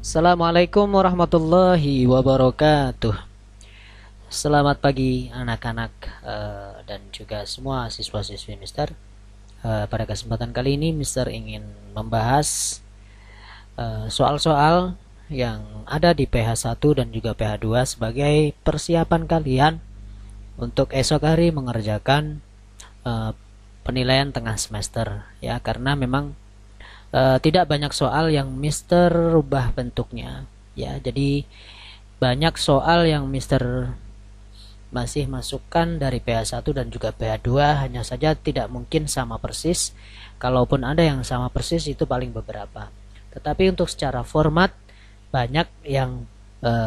Assalamualaikum warahmatullahi wabarakatuh. Selamat pagi anak-anak dan juga semua siswa-siswi Mister. Pada kesempatan kali ini Mister ingin membahas soal-soal yang ada di PH1 dan juga PH2 sebagai persiapan kalian untuk esok hari mengerjakan penilaian tengah semester ya, karena memang tidak banyak soal yang Mister rubah bentuknya ya. Jadi banyak soal yang Mister masih masukkan dari PH1 dan juga PH2, hanya saja tidak mungkin sama persis. Kalaupun ada yang sama persis itu paling beberapa. Tetapi untuk secara format banyak yang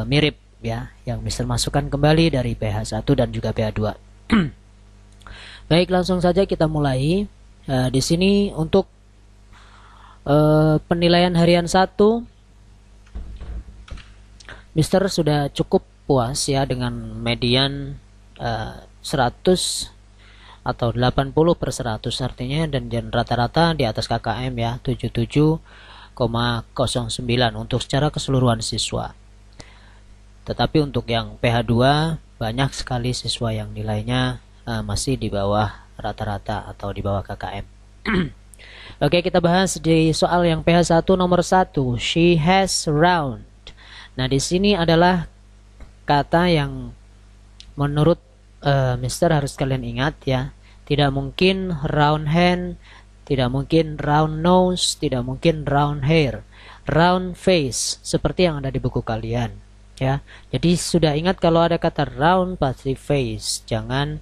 mirip ya, yang Mister masukkan kembali dari PH1 dan juga PH2. Baik, langsung saja kita mulai. Di sini untuk penilaian harian 1 Mister sudah cukup puas ya dengan median 100 atau 80/100 artinya, dan rata-rata di atas KKM ya, 77,09 untuk secara keseluruhan siswa. Tetapi untuk yang PH2 banyak sekali siswa yang nilainya masih di bawah rata-rata atau di bawah KKM. Oke, kita bahas di soal yang PH1 nomor 1. She has round. Nah, di sini adalah kata yang menurut Mister harus kalian ingat ya. Tidak mungkin round hand, tidak mungkin round nose, tidak mungkin round hair. Round face seperti yang ada di buku kalian ya. Jadi sudah ingat kalau ada kata round pasti face, jangan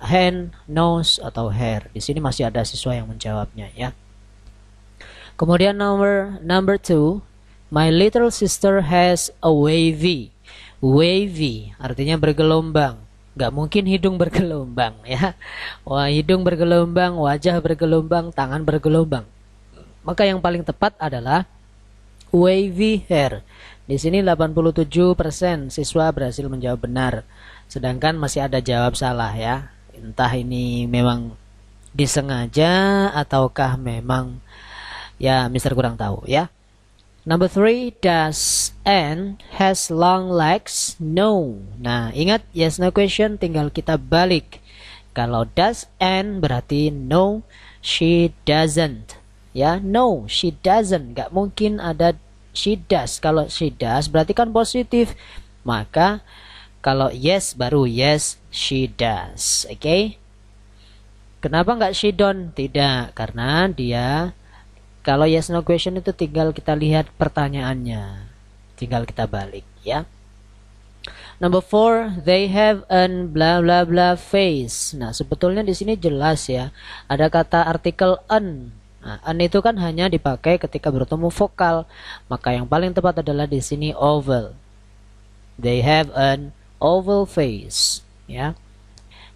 hand, nose atau hair. Di sini masih ada siswa yang menjawabnya ya. Kemudian number 2, my little sister has a wavy. Wavy artinya bergelombang. Gak mungkin hidung bergelombang ya. Wah, hidung bergelombang, wajah bergelombang, tangan bergelombang. Maka yang paling tepat adalah wavy hair. Di sini 87% siswa berhasil menjawab benar. Sedangkan masih ada jawab salah ya. Entah ini memang disengaja ataukah memang ya Mister kurang tahu ya. Number 3, does Anne has long legs? No. Nah, ingat yes no question, tinggal kita balik. Kalau does Anne berarti no, she doesn't. Ya, no, she doesn't. Gak mungkin ada she does. Kalau she does berarti kan positif. Maka kalau yes baru yes, she does. Oke? Kenapa nggak she don't? Tidak, karena dia kalau yes no question itu tinggal kita lihat pertanyaannya. Tinggal kita balik ya. Number 4, they have an blah blah blah face. Nah, sebetulnya di sini jelas ya. Ada kata artikel an. Nah, an itu kan hanya dipakai ketika bertemu vokal. Maka yang paling tepat adalah di sini oval. They have an oval face ya.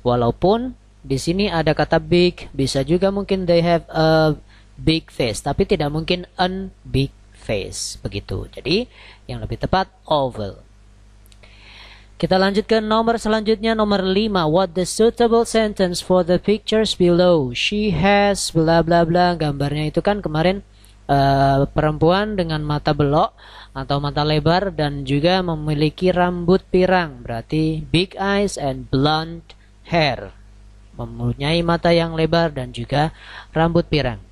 Walaupun di sini ada kata big, bisa juga mungkin they have a big face, tapi tidak mungkin an big face begitu. Jadi yang lebih tepat oval. Kita lanjut ke nomor selanjutnya, nomor 5. What the suitable sentence for the pictures below? She has bla bla bla. Gambarnya itu kan kemarin perempuan dengan mata belok atau mata lebar dan juga memiliki rambut pirang, berarti big eyes and blonde hair. Mempunyai mata yang lebar dan juga rambut pirang.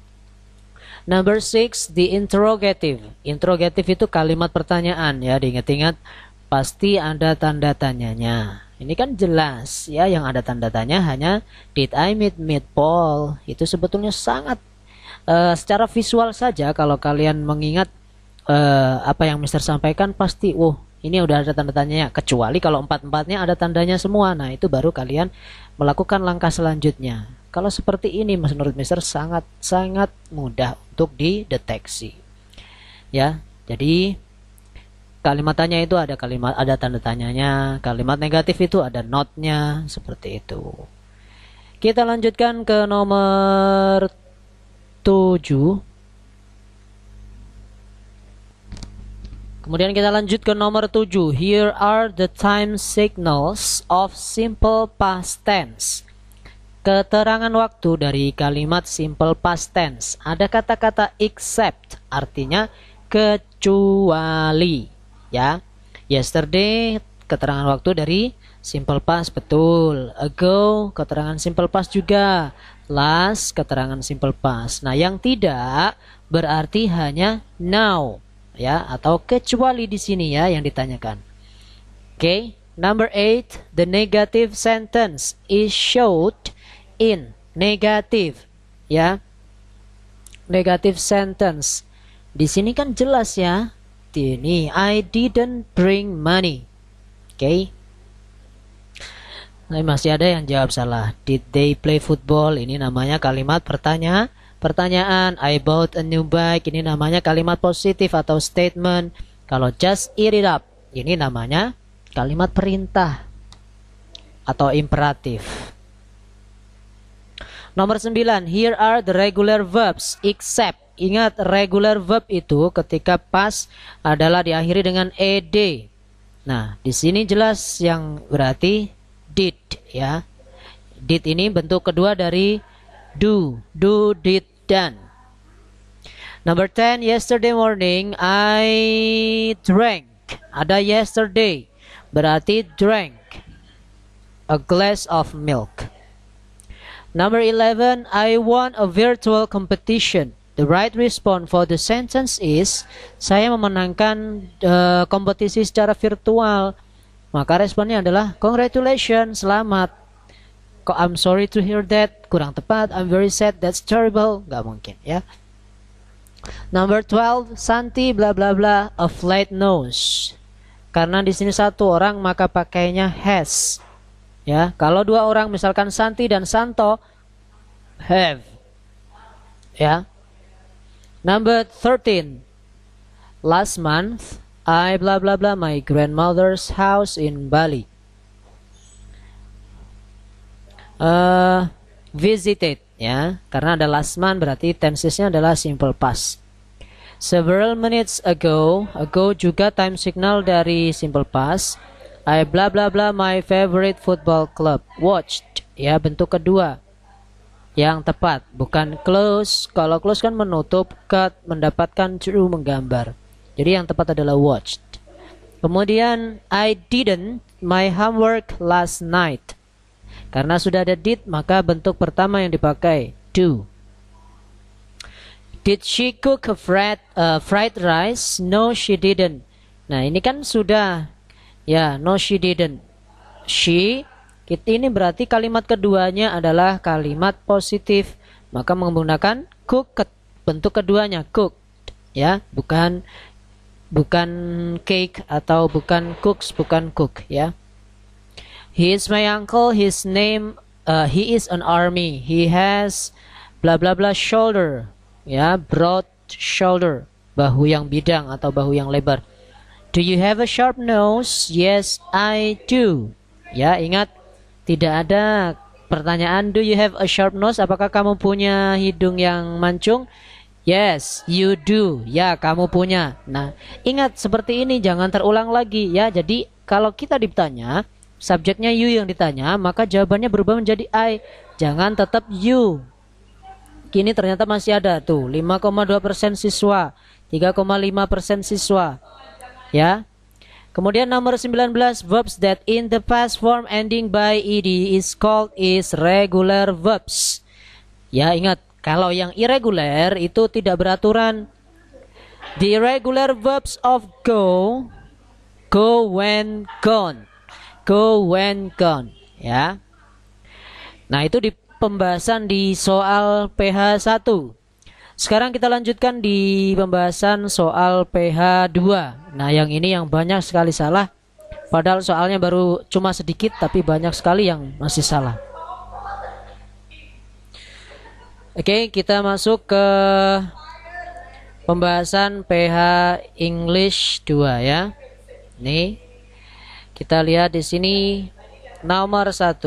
Number 6, the interrogative. Interrogative itu kalimat pertanyaan ya, diingat-ingat pasti ada tanda tanyanya. Ini kan jelas ya, yang ada tanda tanya hanya did I meet Paul. Itu sebetulnya sangat secara visual saja kalau kalian mengingat apa yang Mister sampaikan pasti ini udah ada tanda tanyanya, kecuali kalau empat-empatnya ada tandanya semua. Nah, itu baru kalian melakukan langkah selanjutnya. Kalau seperti ini menurut Mister sangat mudah untuk dideteksi. Ya. Jadi kalimat tanya itu ada tanda tanyanya, kalimat negatif itu ada not-nya, seperti itu. Kita lanjutkan ke nomor 7. Kemudian kita lanjut ke nomor 7. Here are the time signals of simple past tense. Keterangan waktu dari kalimat simple past tense. Ada kata-kata except, artinya kecuali, ya. Yesterday keterangan waktu dari simple past, betul. Ago keterangan simple past juga. Last keterangan simple past. Nah, yang tidak berarti hanya now, ya, atau kecuali di sini, ya, yang ditanyakan. Oke, number 8, the negative sentence is showed in negative, ya. Negative sentence. Di sini kan jelas, ya. Ini I didn't bring money. Oke. Nah, masih ada yang jawab salah. Did they play football? Ini namanya kalimat pertanyaan. I bought a new bike. Ini namanya kalimat positif atau statement. Kalau just eat it up, ini namanya kalimat perintah atau imperatif. Nomor 9, here are the regular verbs except. Ingat, regular verb itu ketika past adalah diakhiri dengan ed. Nah, di sini jelas yang berarti did, ya. Did ini bentuk kedua dari do, did, done. Number 10, yesterday morning I drank. Ada yesterday, berarti drank a glass of milk. Number 11, I won a virtual competition. The right response for the sentence is, saya memenangkan kompetisi secara virtual. Maka responnya adalah congratulations, selamat. Kok I'm sorry to hear that, kurang tepat. I'm very sad, that's terrible. Gak mungkin, ya. Number 12, Santi bla bla bla a flat nose. Karena di sini satu orang maka pakainya has. Ya, kalau dua orang misalkan Santi dan Santo have. Ya. Number 13, last month I bla bla bla my grandmother's house in Bali. Visited, ya, karena ada last month berarti tensesnya adalah simple past. Several minutes ago juga time signal dari simple past. I bla bla bla my favorite football club watched, ya, bentuk kedua yang tepat, bukan close. Kalau close kan menutup, cut mendapatkan, true menggambar. Jadi yang tepat adalah watched. Kemudian I didn't my homework last night. Karena sudah ada did, maka bentuk pertama yang dipakai do. Did she cook a fried rice? No, she didn't. Nah, ini kan sudah, ya, no she didn't. She, ini berarti kalimat keduanya adalah kalimat positif, maka menggunakan cooked, bentuk keduanya cooked, ya, bukan cake atau bukan cooks, bukan cook, ya. He is my uncle, his name, he is an army, he has bla bla bla shoulder, ya, broad shoulder, bahu yang bidang atau bahu yang lebar. Do you have a sharp nose? Yes, I do. Ya, ingat, tidak ada pertanyaan do you have a sharp nose, apakah kamu punya hidung yang mancung? Yes, you do. Ya, kamu punya. Nah, ingat seperti ini, jangan terulang lagi, ya. Jadi kalau kita ditanya, subjeknya you yang ditanya, maka jawabannya berubah menjadi I. Jangan tetap you. Kini ternyata masih ada tuh 5,2% siswa, 3,5% siswa, ya. Kemudian nomor 19, verbs that in the past form ending by ed is called is regular verbs. Ya, ingat, kalau yang irregular itu tidak beraturan. The irregular verbs of go, when, gone. Go, when, gone, ya. Nah, itu di pembahasan di soal PH 1. Sekarang kita lanjutkan di pembahasan soal PH 2. Nah, yang ini yang banyak sekali salah. Padahal soalnya baru cuma sedikit, tapi banyak sekali yang masih salah. Oke, kita masuk ke pembahasan PH English 2, ya. Nih, kita lihat di sini nomor 1.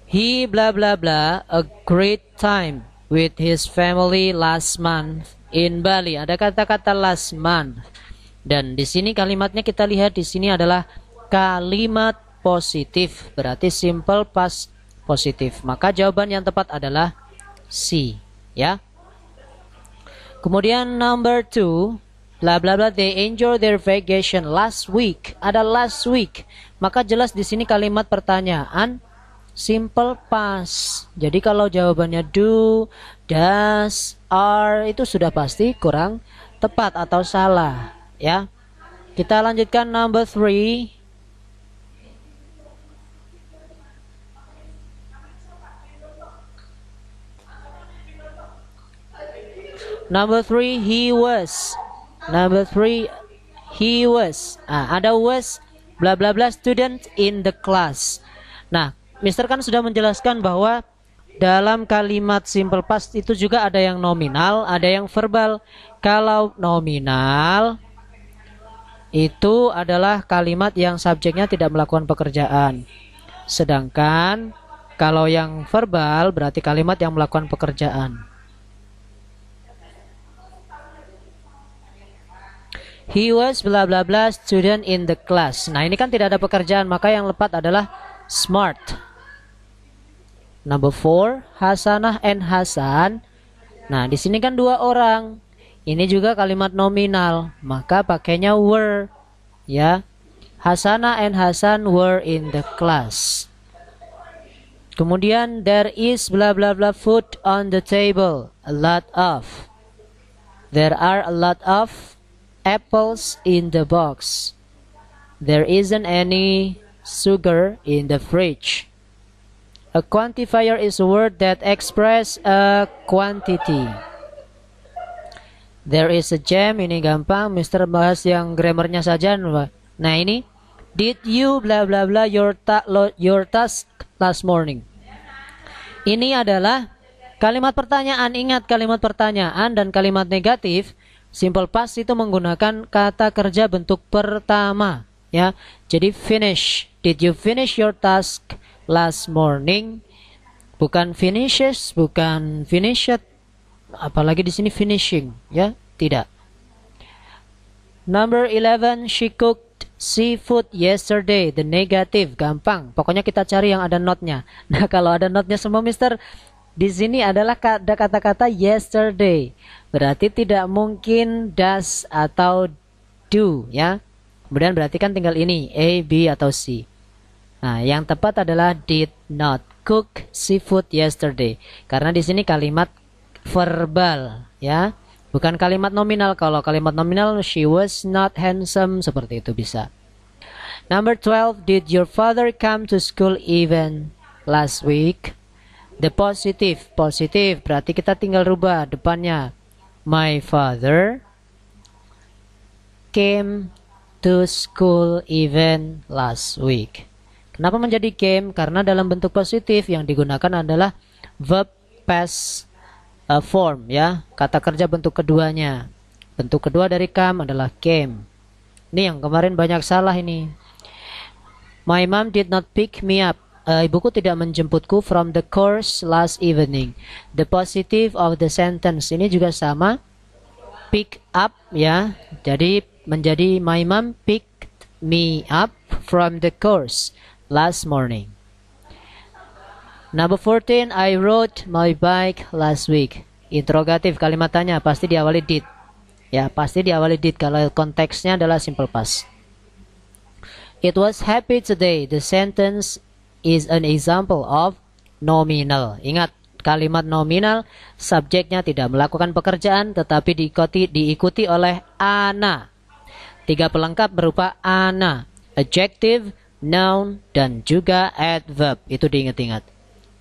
He bla bla bla a great time with his family last month in Bali. Ada kata-kata last month. Dan di sini kalimatnya kita lihat di sini adalah kalimat positif, berarti simple past positif. Maka jawaban yang tepat adalah C, ya. Kemudian number 2, bla bla bla, they enjoy their vacation last week. Ada last week, maka jelas di sini kalimat pertanyaan simple past. Jadi kalau jawabannya do, does, are itu sudah pasti kurang tepat atau salah, ya. Kita lanjutkan number 3. Number 3, he was. Number 3, he was. Ada was, bla bla bla, student in the class. Nah, Mister kan sudah menjelaskan bahwa dalam kalimat simple past itu juga ada yang nominal, ada yang verbal. Kalau nominal itu adalah kalimat yang subjeknya tidak melakukan pekerjaan. Sedangkan kalau yang verbal berarti kalimat yang melakukan pekerjaan. He was bla bla bla student in the class. Nah, ini kan tidak ada pekerjaan, maka yang lepat adalah smart. Number 4, Hasanah and Hasan. Nah, di sini kan 2 orang. Ini juga kalimat nominal, maka pakainya were, ya. Hasanah and Hasan were in the class. Kemudian there is bla bla bla food on the table, a lot of. There are a lot of apples in the box. There isn't any sugar in the fridge. A quantifier is a word that express a quantity. There is a jam, ini gampang, Mister bahas yang grammarnya saja. Nah, ini did you bla bla bla your task last morning. Ini adalah kalimat pertanyaan. Ingat, kalimat pertanyaan dan kalimat negatif simple past itu menggunakan kata kerja bentuk pertama, ya. Jadi finish. Did you finish your task last morning? Bukan finishes, bukan finished, apalagi di sini finishing, ya. Tidak. Number 11, she cooked seafood yesterday. The negative, gampang. Pokoknya kita cari yang ada notnya. Nah, kalau ada notnya semua, Mister, di sini adalah ada kata-kata yesterday. Berarti tidak mungkin does atau do, ya. Kemudian berarti kan tinggal ini A, B atau C. Nah, yang tepat adalah did not cook seafood yesterday. Karena di sini kalimat verbal, ya. Bukan kalimat nominal. Kalau kalimat nominal, she was not handsome, seperti itu bisa. Number 12, did your father come to school even last week? The positive, positif, berarti kita tinggal rubah depannya. My father came to school even last week. Kenapa menjadi came? Karena dalam bentuk positif yang digunakan adalah verb past form, ya. Kata kerja bentuk keduanya. Bentuk kedua dari come adalah came. Ini yang kemarin banyak salah ini. My mom did not pick me up. Ibuku tidak menjemputku from the course last evening. The positive of the sentence ini juga sama. Pick up, ya. Jadi menjadi my mom picked me up from the course last morning. Number 14, I rode my bike last week. Interrogatif, kalimat tanya pasti diawali did. Ya, pasti diawali did kalau konteksnya adalah simple past. It was happy today. The sentence is an example of nominal. Ingat, kalimat nominal subjeknya tidak melakukan pekerjaan tetapi diikuti oleh ana. 3 pelengkap berupa ana, adjective, noun, dan juga adverb. Itu diingat-ingat.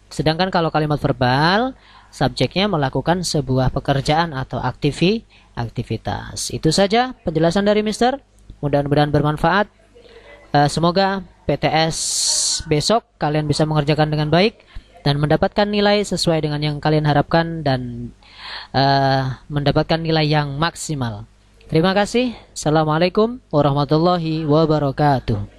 Sedangkan kalau kalimat verbal, subjeknya melakukan sebuah pekerjaan atau aktivitas. Itu saja penjelasan dari Mister. Mudah-mudahan bermanfaat. Semoga PTS besok kalian bisa mengerjakan dengan baik dan mendapatkan nilai sesuai dengan yang kalian harapkan dan mendapatkan nilai yang maksimal. Terima kasih. Assalamualaikum warahmatullahi wabarakatuh.